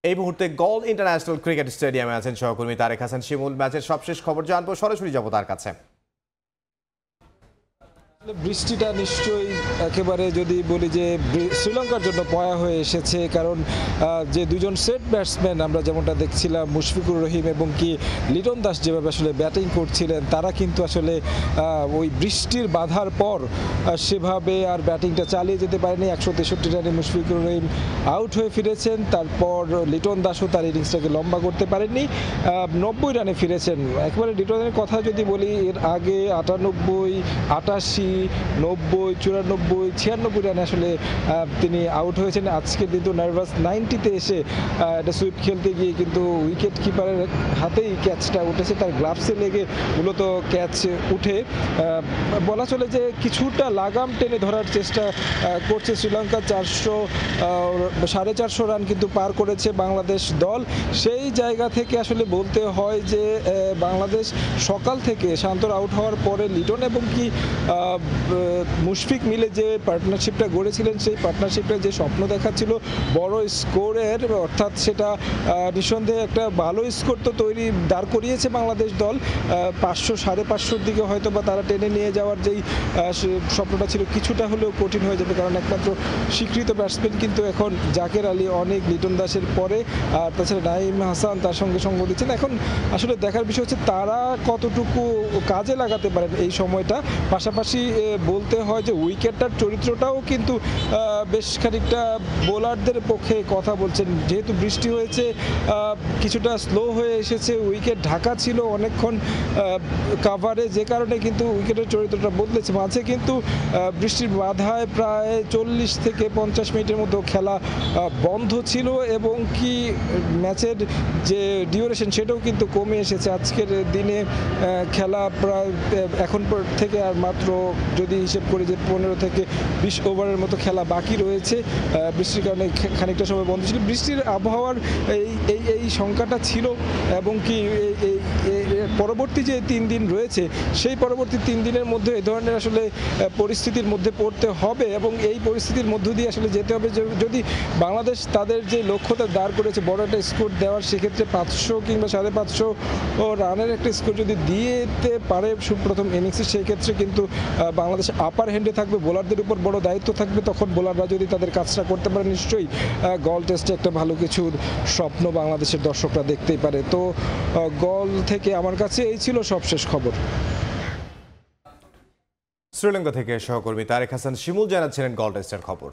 এই মুহূর্তে গল international cricket স্টেডিয়ামে আছেন সহকর্মী তারেক হাসান শিমুল। ম্যাচের সবশেষ খবর জানবো, সরাসরি যাবো তার কাছে। বৃষ্টিটা নিশ্চয়ই একেবারে যদি বলি যে শ্রীলঙ্কার জন্য পয়া হয়ে এসেছে, কারণ যে দুজন সেট ব্যাটসম্যান আমরা যেমনটা দেখছিলাম, মুশফিকুর রহিম এবং কি লিটন দাস যেভাবে আসলে ব্যাটিং করছিলেন, তারা কিন্তু আসলে ওই বৃষ্টির বাধার পর সেভাবে আর ব্যাটিংটা চালিয়ে যেতে পারেনি। 163 রানে মুশফিকুর রহিম আউট হয়ে ফিরেছেন। তারপর লিটন দাসও তার ইনিংসটাকে লম্বা করতে পারেননি, 90 রানে ফিরেছেন। একেবারে লিটনের কথা যদি বলি, এর আগে 98, 88, 90, 94, 96 রানে আসলে তিনি আউট হয়েছেন। আজকে কিন্তু নার্ভাস 90-তে এসে একটা সুইপ খেলতে গিয়ে কিন্তু উইকেট কিপারের হাতেই ক্যাচটা উঠেছে, তার গ্লাভসে লেগে মূলত ক্যাচ উঠে বলা চলে যে কিছুটা লাগাম টেনে ধরার চেষ্টা করছে শ্রীলঙ্কা। 450 রান কিন্তু পার করেছে বাংলাদেশ দল। সেই জায়গা থেকে আসলে বলতে হয় যে বাংলাদেশ সকাল থেকে শান্তর আউট হওয়ার পরে লিটন এবং কি মুশফিক মিলে যে পার্টনারশিপটা গড়েছিলেন, সেই পার্টনারশিপটা যে স্বপ্ন দেখাচ্ছিল বড় স্কোরের, অর্থাৎ সেটা নিঃসন্দেহে একটা ভালো স্কোর তো দাঁড় করিয়েছে বাংলাদেশ দল। 500, 550 দিকে হয়তো বা তারা টেনে নিয়ে যাওয়ার যেই স্বপ্নটা ছিল কিছুটা হলেও কঠিন হয়ে যাবে, কারণ একমাত্র স্বীকৃত ব্যাটসম্যান কিন্তু এখন জাকের আলী অনেক লিটন দাসের পরে, আর তাছাড়া নাঈম হাসান তার সঙ্গে সঙ্গ দিচ্ছেন। এখন আসলে দেখার বিষয় হচ্ছে তারা কতটুকু কাজে লাগাতে পারেন এই সময়টা। পাশাপাশি বলতে হয় যে উইকেটটার চরিত্রটাও কিন্তু বেশ খানিকটা বোলারদের পক্ষে কথা বলছেন। যেহেতু বৃষ্টি হয়েছে, কিছুটা স্লো হয়ে এসেছে, উইকেট ঢাকা ছিল অনেকক্ষণ কাভারে, যে কারণে কিন্তু উইকেটের চরিত্রটা বদলেছে। মাঝে কিন্তু বৃষ্টির বাধায় প্রায় 40 থেকে 50 মিনিটের মতো খেলা বন্ধ ছিল, এবং কি ম্যাচের যে ডিউরেশন সেটাও কিন্তু কমে এসেছে। আজকের দিনে খেলা প্রায় এখন থেকে আর মাত্র যদি হিসেব করি যে 15 থেকে 20 ওভারের মতো খেলা বাকি রয়েছে। বৃষ্টির কারণে খানিকটা সময় বন্ধ ছিল। বৃষ্টির আবহাওয়ার এই সংখ্যাটা ছিল, এবং কি পরবর্তী যে 3 দিন রয়েছে সেই পরবর্তী 3 দিনের মধ্যে এই ধরনের আসলে পরিস্থিতির মধ্যে পড়তে হবে, এবং এই পরিস্থিতির মধ্য দিয়ে আসলে যেতে হবে। যদি বাংলাদেশ তাদের যে লক্ষ্যটা দাঁড় করেছে বড় একটা স্কোর দেওয়ার, সেক্ষেত্রে 500 কিংবা 550 রানের একটা স্কোর যদি দিতে পারে প্রথম ইনিংসে, সেই ক্ষেত্রে কিন্তু বাংলাদেশ আপার হ্যান্ডে থাকবে, বোলারদের উপর বড় দায়িত্ব থাকবে। তখন বোলাররা যদি তাদের কাজটা করতে পারে, নিশ্চয়ই গল টেস্টে একটা ভালো কিছুর স্বপ্ন বাংলাদেশের দর্শকরা দেখতেই পারে। তো গল থেকে আমার কাছে এই ছিল সবশেষ খবর। শ্রীলঙ্কা থেকে সহকর্মী তারেক হাসান শিমুল জানাচ্ছিলেন গল টেস্টের খবর।